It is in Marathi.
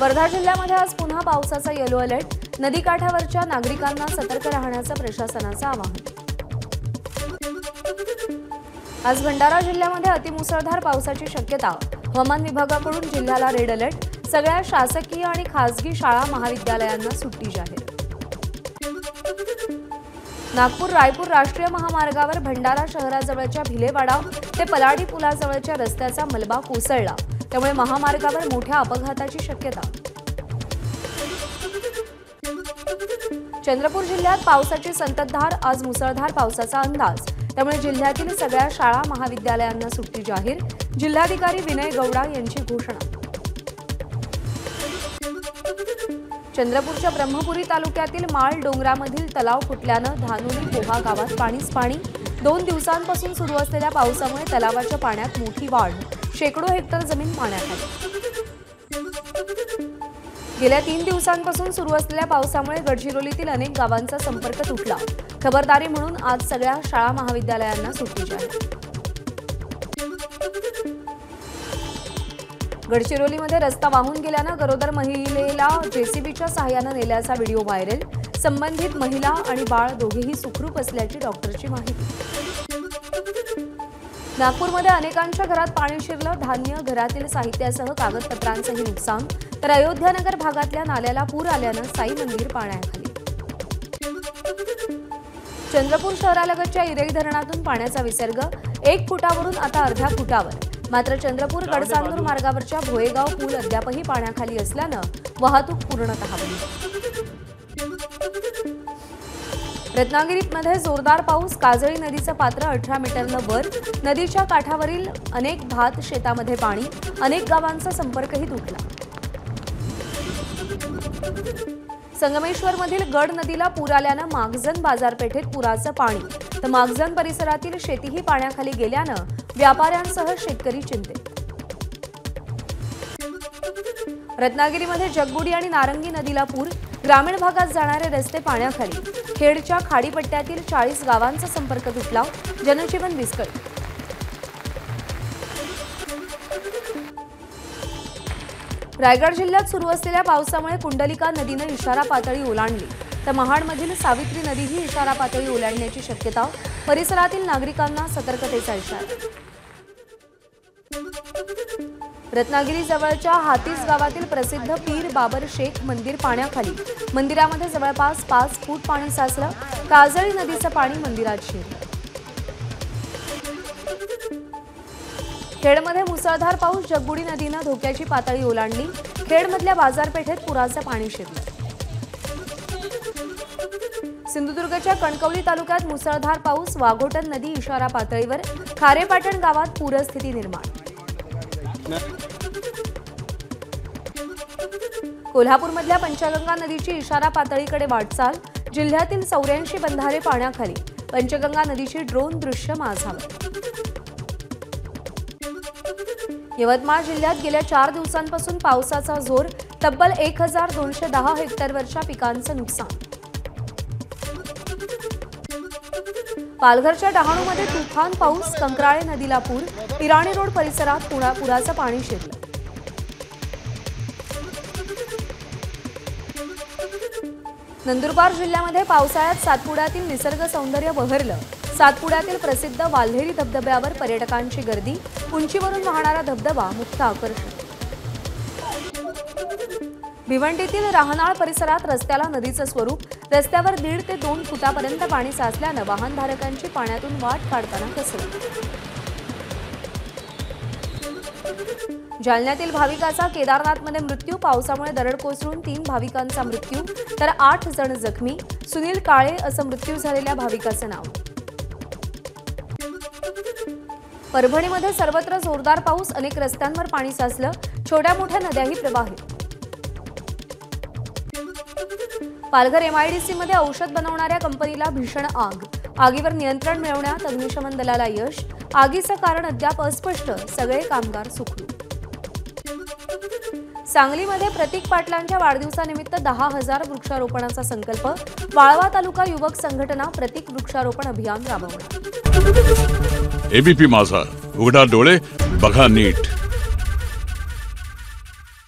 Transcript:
वर्धा जिल्ह्यामध्ये आज पुन्हा पावसाचा येलो अलर्ट। नदीकाठावरच्या नागरिकांना सतर्क राहण्याचं प्रशासनाचं आवाहन। आज भंडारा जिल्ह्यामध्ये अतिमुसळधार पावसाची शक्यता। हवामान विभागाकडून जिल्ह्याला रेड अलर्ट। सगळ्या शासकीय आणि खासगी शाळा महाविद्यालयांना सुट्टी जाहीर। नागपूर रायपूर राष्ट्रीय महामार्गावर भंडारा शहराजवळच्या भिलेवाडा ते पलाडी पुलाजवळच्या रस्त्याचा मलबा कोसळला, त्यामुळे महामार्गावर मोठ्या अपघाताची शक्यता। चंद्रपूर जिल्ह्यात पावसाची संततधार। आज मुसळधार पावसाचा अंदाज, त्यामुळे जिल्ह्यातील सगळ्या शाळा महाविद्यालयांना सुट्टी जाहीर। जिल्हाधिकारी विनय गौडा यांची घोषणा। चंद्रपूरच्या ब्रह्मपुरी तालुक्यातील माळ डोंगरामधील तलाव फुटल्यानं धानोली पोहा गावात पाणीच पाणी। 2 दिवसांपासून सुरू असलेल्या पावसामुळे तलावाच्या पाण्यात मोठी वाढ। शेकडो हेक्टर जमीन पाण्याखाली। गेल्या 3 दिवसांपासून सुरू असलेल्या पावसामुळे गडचिरोलीतील अनेक गावांचा संपर्क तुटला। खबरदारी म्हणून आज सगळ्या शाळा महाविद्यालयांना सुट्टी जाहीर। गडचिरोलीमध्ये रस्ता वाहून गेल्यानं गरोदर महिलेला जेसीबीच्या सहाय्यानं नेल्याचा व्हिडिओ व्हायरल। संबंधित महिला आणि बाळ दोघेही सुखरूप असल्याची डॉक्टरची माहिती। नागपूरमध्ये अनेकांच्या घरात पाणी शिरलं। धान्य, घरातील साहित्यासह कागदपत्रांचंही नुकसान। तर अयोध्यानगर भागातल्या नाल्याला पूर आल्यानं साई मंदिर पाण्याखाली। चंद्रपूर शहरालगतच्या इरेई धरणातून पाण्याचा विसर्ग 1 फुटावरून आता अर्ध्या फुटावर। मात्र चंद्रपूर गडचांदूर मार्गावरच्या भोयेगाव पूल अद्यापही पाण्याखाली असल्यानं वाहतूक पूर्णतः बंद। रत्नागिरीमध्ये जोरदार पाऊस। काजळी नदीचं पात्र 18 मीटरनं वर। नदीच्या काठावरील अनेक भात शेतामध्ये पाणी। अनेक गावांचा संपर्कही तुटला। संगमेश्वरमधील गड नदीला पूर आल्यानं मागजन बाजारपेठेत पुराचं पाणी, तर मागजन परिसरातील शेतीही पाण्याखाली गेल्यानं व्यापाऱ्यांसह शेतकरी चिंतेत। रत्नागिरीमध्ये जगबुडी आणि नारंगी नदीला पूर। ग्रामीण भागात जाणारे रस्ते पाण्याखाली। खेडच्या खाडीपट्ट्यातील 40 गावांचा संपर्क तुटला। जनजीवन विस्कळीत। रायगड जिल्ह्यात सुरू असलेल्या पावसामुळे कुंडलिका नदीनं इशारा पातळी ओलांडली, तर महाडमधील सावित्री नदीही इशारा पातळी ओलांडण्याची शक्यता। परिसरातील नागरिकांना सतर्कतेचा इशारा। रत्नागिरी जवळच्या हातीस गावातील प्रसिद्ध पीर बाबर शेख मंदिर पाण्याखाली। मंदिरामध्ये जवळपास 5 फूट पाणी साचलं। काजळी नदीचं पाणी मंदिरात शिरलं। खेडमध्ये मुसळधार पाऊस। जगबुडी नदीनं धोक्याची पातळी ओलांडली। खेडमधल्या बाजारपेठेत पुराचं पाणी शिरलं। सिंधुदुर्गच्या कणकवली तालुक्यात मुसळधार पाऊस। वाघोटन नदी इशारा पातळीवर। खारेपाटण गावात पूरस्थिती निर्माण। कोल्हापूरमधल्या पंचगंगा नदीची इशारा पातळीकडे वाटचाल। जिल्ह्यातील 84 बंधारे पाण्याखाली। पंचगंगा नदीची ड्रोन दृश्य माझावर। यवतमाळ जिल्ह्यात गेल्या 4 दिवसांपासून पावसाचा जोर। तब्बल 1210 हेक्टरवरच्या पिकांचं नुकसान। पालघरच्या डहाणूमध्ये तुफान पाऊस। कंक्राळे नदीला पूर। इराणी रोड परिसरात पुराचं पाणी शिरलं। नंदुरबार जिल्ह्यामध्ये पावसाळ्यात सातपुड्यातील निसर्ग सौंदर्य बहरलं। सातपुड्यातील प्रसिद्ध वाल्हेरी धबधब्यावर पर्यटकांची गर्दी। उंचीवरून वाहणारा धबधबा मुख्य आकर्षण। भिवंडीतील राहनाळ परिसरात रस्त्याला नदीचं स्वरूप। रस्त्यावर 1.5 ते 2 फुटापर्यंत पाणी साचल्यानं वाहनधारकांची पाण्यातून वाट काढताना कसरत। जालन्यातील भाविकाचा केदारनाथमध्ये मृत्यू। पावसामुळे दरड कोसळून 3 भाविकांचा मृत्यू, तर 8 जण जखमी। सुनील काळे असं मृत्यू झालेल्या भाविकाचं नाव। परभणीमध्ये सर्वत्र जोरदार पाऊस। अनेक रस्त्यांवर पाणी साचलं। छोट्या मोठ्या नद्याही प्रवाहित। पालघर MIDC मध्ये औषध बनवणाऱ्या कंपनीला भीषण आग। आगीवर नियंत्रण मिळवण्यात अग्निशमन दलाला यश। आगीचं कारण अद्याप अस्पष्ट। सगळे कामगार सुखरूप। सांगलीमध्ये प्रतीक पाटलांच्या वाढदिवसानिमित्त 10,000 वृक्षारोपणाचा संकल्प। वाळवा तालुका युवक संघटना प्रतीक वृक्षारोपण अभियान राबवणार। एबीपी माझा, उघडा डोळे बघा नीट।